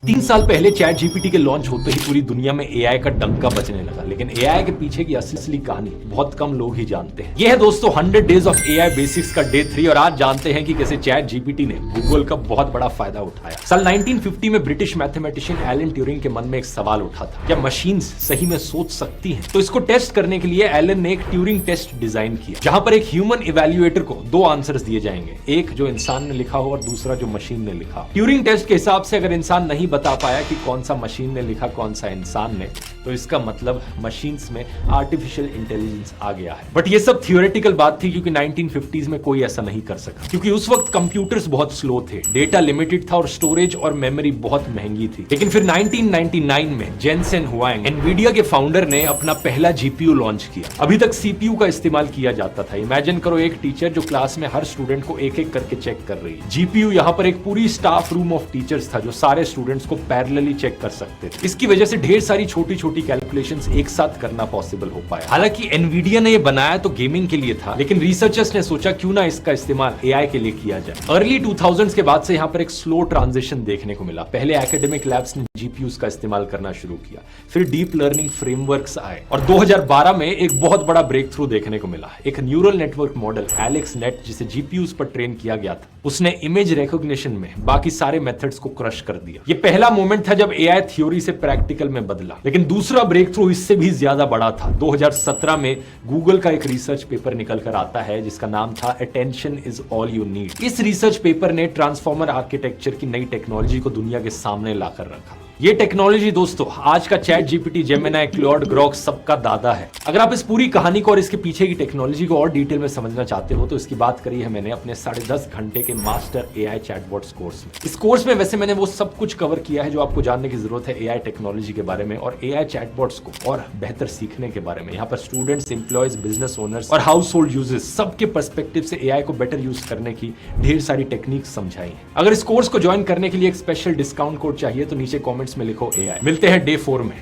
3 साल पहले chat GPT के लॉन्च होते ही पूरी दुनिया में एआई का डंका बजने लगा, लेकिन एआई के पीछे की असली कहानी बहुत कम लोग ही जानते हैं। यह है दोस्तों 100 डेज ऑफ एआई बेसिक्स का डे 3 और आज जानते हैं कि कैसे चैट जीपीटी ने गूगल का बहुत बड़ा फायदा उठाया। साल 1950 में ब्रिटिश मैथमेटिशियन एलन ट्यूरिंग के मन में एक सवाल उठा था, क्या मशीन्स सही में सोच सकती हैं? तो इसको टेस्ट करने के लिए एलन ने एक ट्यूरिंग टेस्ट डिजाइन किया, जहां पर एक ह्यूमन इवैल्यूएटर को 2 आंसर्स दिए जाएंगे, एक जो इंसान ने लिखा हो और दूसरा जो मशीन ने लिखा। ट्यूरिंग टेस्ट के हिसाब से अगर इंसान नहीं बता पाया कि कौन सा मशीन ने लिखा कौन सा इंसान ने, तो इसका मतलब मशीन्स में आर्टिफिशियल इंटेलिजेंस आ गया है। बट ये सब थियोरेटिकल बात थी, क्योंकि 1950s में कोई ऐसा नहीं कर सका, क्योंकि उस वक्त कंप्यूटर्स बहुत स्लो थे, डेटा लिमिटेड था और स्टोरेज और मेमोरी बहुत महंगी थी। लेकिन फिर 1999 में जेनसेन हुआंग, एनवीडिया के फाउंडर, ने अपना पहला जीपीयू लॉन्च किया। अभी तक सीपीयू का इस्तेमाल किया जाता था। इमेजिन करो एक टीचर जो क्लास में हर स्टूडेंट को एक एक करके चेक कर रही है। जीपीयू यहाँ पर एक पूरी स्टाफ रूम ऑफ टीचर्स था जो सारे स्टूडेंट्स को पैरेलली चेक कर सकते थे। इसकी वजह से ढेर सारी छोटी छोटी कैलकुलेशंस एक साथ करना पॉसिबल हो पाया। हालांकि एनवीडिया ने ये बनाया तो गेमिंग के लिए था, लेकिन रिसर्चर्स ने सोचा क्यों ना इसका इस्तेमाल एआई के लिए किया जाए। अर्ली 2000s के बाद से यहाँ पर एक स्लो ट्रांजिशन देखने को मिला। पहले एकेडमिक लैब्स ने जीपीयूज का इस्तेमाल करना शुरू किया, फिर डीप लर्निंग फ्रेमवर्क्स आए और 2012 में एक बहुत बड़ा ब्रेक थ्रू देखने को मिला। एक neural network model Alex net, जिसे जीपीयूज पर ट्रेन किया गया था, उसने इमेज रिकॉग्निशन में बाकी सारे मेथड्स को क्रश कर दिया। ये पहला मोमेंट था जब एआई थ्योरी से प्रैक्टिकल में बदला। लेकिन दूसरा ब्रेक थ्रू इससे भी ज्यादा बड़ा था। 2017 में गूगल का एक रिसर्च पेपर निकल कर आता है जिसका नाम था attention is all you need. इस रिसर्च पेपर ने ट्रांसफॉर्मर आर्किटेक्चर की नई टेक्नोलॉजी को दुनिया के सामने लाकर रखा। ये टेक्नोलॉजी दोस्तों आज का chat GPT, Gemini, Claude, Grok सबका दादा है। अगर आप इस पूरी कहानी को और इसके पीछे की टेक्नोलॉजी को और डिटेल में समझना चाहते हो तो इसकी बात करी है मैंने अपने 10.5 घंटे के मास्टर एआई चैटबॉट्स कोर्स में। इस कोर्स में वैसे मैंने वो सब कुछ कवर किया है जो आपको जानने की जरूरत है एआई टेक्नोलॉजी के बारे में और एआई चैटबॉट्स को और बेहतर सीखने के बारे में। यहाँ पर स्टूडेंट्स, एम्प्लॉयज, बिजनेस ओनर्स और हाउस होल्ड यूजर्स सबके पर्सपेक्टिव से एआई को बेटर यूज करने की ढेर सारी टेक्निक समझाई है। अगर इस कोर्स को ज्वाइन करने के लिए एक स्पेशल डिस्काउंट कोड चाहिए तो नीचे कॉमेंट्स में लिखो एआई। मिलते हैं डे 4 में।